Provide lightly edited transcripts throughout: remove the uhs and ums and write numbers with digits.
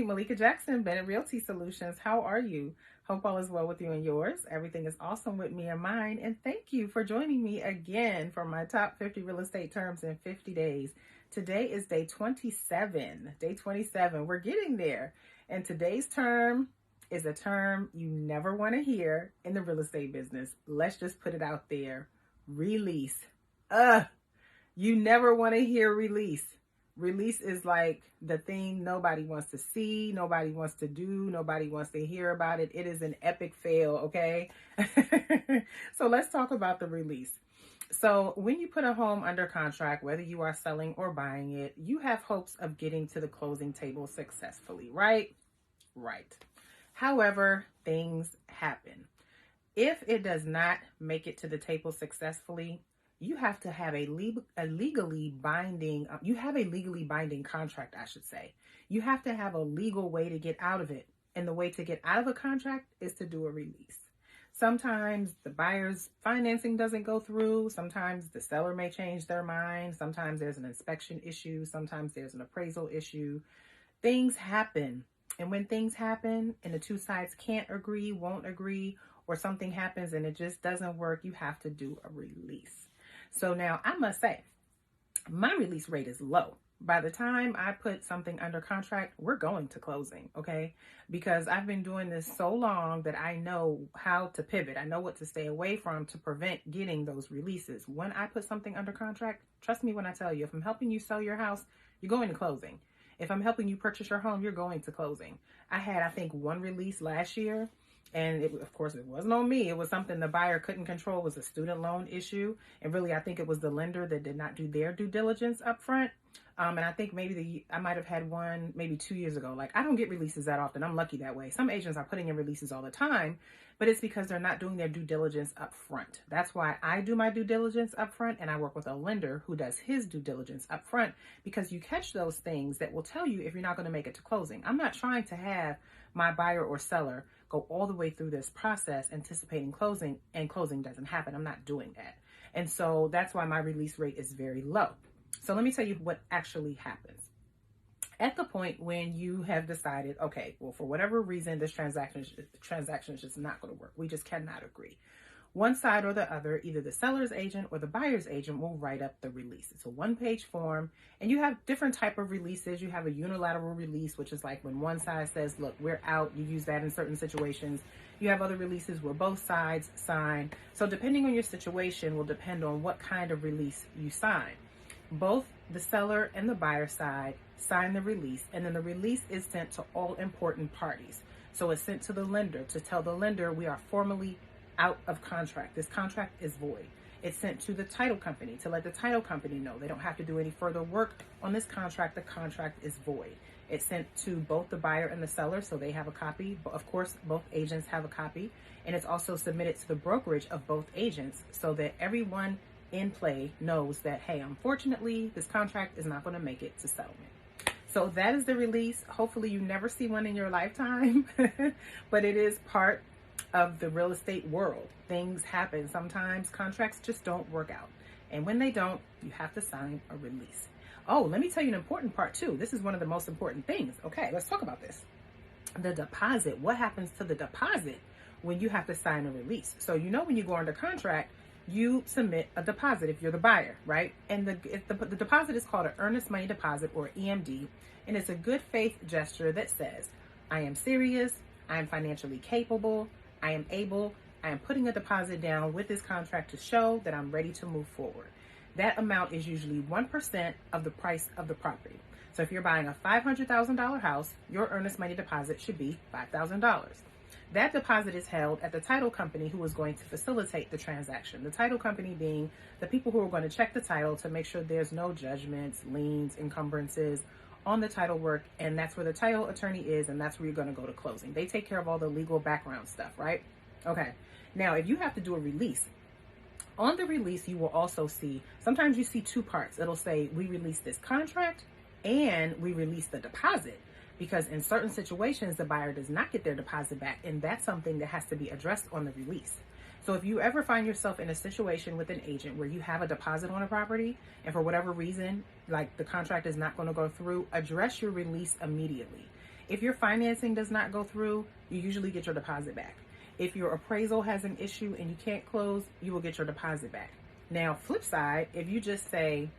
Malika Jackson, Bennett Realty Solutions. How are you? Hope all is well with you and yours. Everything is awesome with me and mine. And thank you for joining me again for my top 50 real estate terms in 50 days. Today is day 27. Day 27. We're getting there. And today's term is a term you never want to hear in the real estate business. Let's just put it out there. Release. You never want to hear release. Release is like the thing nobody wants to see, nobody wants to do, nobody wants to hear about it. It is an epic fail, okay? So let's talk about the release. So when you put a home under contract, whether you are selling or buying it, you have hopes of getting to the closing table successfully, right? Right. However, things happen. If it does not make it to the table successfully, you have to have a legally binding contract, I should say. You have to have a legal way to get out of it. And the way to get out of a contract is to do a release. Sometimes the buyer's financing doesn't go through. Sometimes the seller may change their mind. Sometimes there's an inspection issue. Sometimes there's an appraisal issue. Things happen. And when things happen and the two sides can't agree, won't agree, or something happens and it just doesn't work, you have to do a release. So now I must say, my release rate is low. By the time I put something under contract, we're going to closing, okay? Because I've been doing this so long that I know how to pivot. I know what to stay away from to prevent getting those releases. When I put something under contract, trust me when I tell you, if I'm helping you sell your house, you're going to closing. If I'm helping you purchase your home, you're going to closing. I had, I think, one release last year. And of course, it wasn't on me. It was something the buyer couldn't control. It was a student loan issue. And really, I think it was the lender that did not do their due diligence up front. And I think maybe I might have had one maybe 2 years ago. Like, I don't get releases that often. I'm lucky that way. Some agents are putting in releases all the time, but it's because they're not doing their due diligence up front. That's why I do my due diligence up front, and I work with a lender who does his due diligence up front, because you catch those things that will tell you if you're not going to make it to closing. I'm not trying to have my buyer or seller go all the way through this process anticipating closing, and closing doesn't happen. I'm not doing that. And so that's why my release rate is very low. So let me tell you what actually happens. At the point when you have decided, okay, well, for whatever reason, this transaction is just not going to work. We just cannot agree. One side or the other, either the seller's agent or the buyer's agent, will write up the release. It's a one-page form, and you have different type of releases. You have a unilateral release, which is like when one side says, look, we're out. You use that in certain situations. You have other releases where both sides sign. So depending on your situation will depend on what kind of release you sign. Both the seller and the buyer side sign the release, and then the release is sent to all important parties. So it's sent to the lender to tell the lender we are formally out of contract. This contract is void. It's sent to the title company to let the title company know they don't have to do any further work on this contract. The contract is void. It's sent to both the buyer and the seller, so they have a copy. Of course, both agents have a copy, and it's also submitted to the brokerage of both agents so that everyone in play knows that, hey, unfortunately, this contract is not going to make it to settlement. So that is the release. Hopefully you never see one in your lifetime, but it is part of the real estate world. Things happen. Sometimes contracts just don't work out. And when they don't, you have to sign a release. Oh, let me tell you an important part too. This is one of the most important things. Okay, let's talk about this. The deposit. What happens to the deposit when you have to sign a release? So when you go under contract, you submit a deposit if you're the buyer, right? And the deposit is called an earnest money deposit, or EMD, and it's a good faith gesture that says, I am serious, I am financially capable, I am able, I am putting a deposit down with this contract to show that I'm ready to move forward. That amount is usually 1% of the price of the property. So if you're buying a $500,000 house, your earnest money deposit should be $5,000. That deposit is held at the title company who is going to facilitate the transaction. The title company being the people who are going to check the title to make sure there's no judgments, liens, encumbrances on the title work. And that's where the title attorney is, and that's where you're going to go to closing. They take care of all the legal background stuff, right? Okay. Now, if you have to do a release, on the release, you will also see, sometimes you see two parts. It'll say, we release this contract and we release the deposit. Because in certain situations, the buyer does not get their deposit back, and that's something that has to be addressed on the release. So if you ever find yourself in a situation with an agent where you have a deposit on a property, and for whatever reason, like the contract is not going to go through, address your release immediately. If your financing does not go through, you usually get your deposit back. If your appraisal has an issue and you can't close, you will get your deposit back. Now, flip side, if you just say,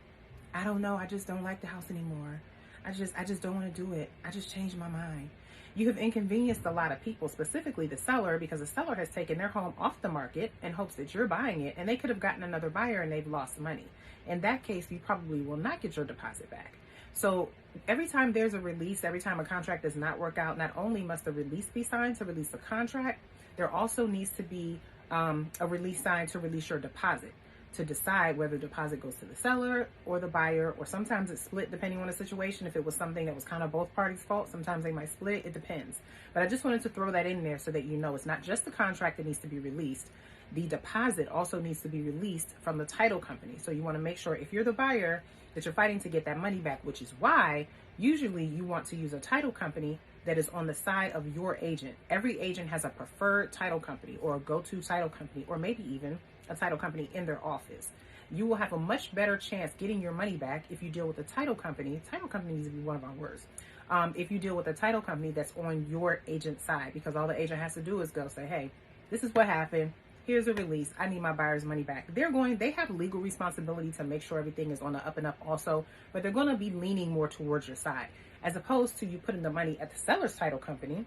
I don't know, I just don't like the house anymore. I just don't want to do it. I just changed my mind. You have inconvenienced a lot of people, specifically the seller, because the seller has taken their home off the market in hopes that you're buying it, and they could have gotten another buyer and they've lost money. In that case, you probably will not get your deposit back. So every time there's a release, every time a contract does not work out, not only must the release be signed to release the contract, there also needs to be a release signed to release your deposit, to decide whether the deposit goes to the seller or the buyer, or sometimes it's split depending on the situation. If it was something that was kind of both parties' fault, sometimes they might split. It depends. But I just wanted to throw that in there so that you know it's not just the contract that needs to be released. The deposit also needs to be released from the title company. So you want to make sure, if you're the buyer, that you're fighting to get that money back, which is why usually you want to use a title company that is on the side of your agent. Every agent has a preferred title company or a go-to title company, or maybe even a title company in their office. You will have a much better chance getting your money back if you deal with a title company. Title company needs to be one of our words. If you deal with a title company that's on your agent's side, because all the agent has to do is go say, hey, this is what happened. Here's a release. I need my buyer's money back. They have legal responsibility to make sure everything is on the up and up also, but they're going to be leaning more towards your side, as opposed to you putting the money at the seller's title company.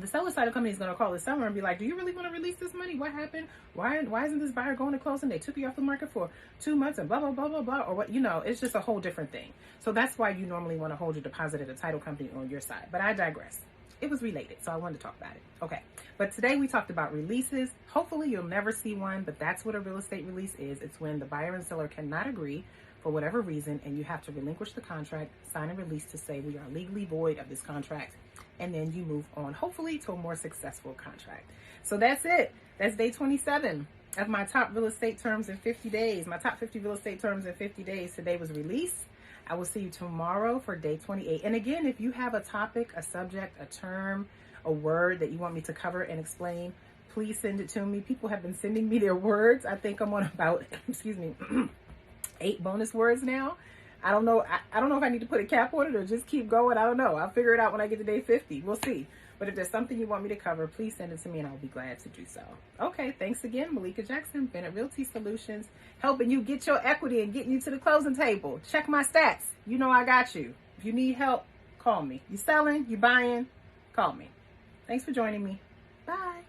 The seller's title company is going to call the seller and be like, do you really want to release this money? What happened? Why isn't this buyer going to closing? They took you off the market for 2 months and blah, blah, blah, blah, blah. Or what, it's just a whole different thing. So that's why you normally want to hold your deposit at a title company on your side. But I digress. It was related, so I wanted to talk about it. Okay. But today we talked about releases. Hopefully you'll never see one, but that's what a real estate release is. It's when the buyer and seller cannot agree for whatever reason, and you have to relinquish the contract, sign a release to say we are legally void of this contract, and then you move on, hopefully, to a more successful contract. So that's it. That's day 27 of my top real estate terms in 50 days. My top 50 real estate terms in 50 days. Today was release. I will see you tomorrow for day 28. And again, if you have a topic, a subject, a term, a word that you want me to cover and explain, please send it to me. People have been sending me their words. I think I'm on about, 8 bonus words now. I don't know. I don't know if I need to put a cap on it or just keep going. I don't know. I'll figure it out when I get to day 50. We'll see. But if there's something you want me to cover, please send it to me and I'll be glad to do so. Okay. Thanks again. Malika Jackson, Bennett Realty Solutions, helping you get your equity and getting you to the closing table. Check my stats. You know I got you. If you need help, call me. You selling, you buying, call me. Thanks for joining me. Bye.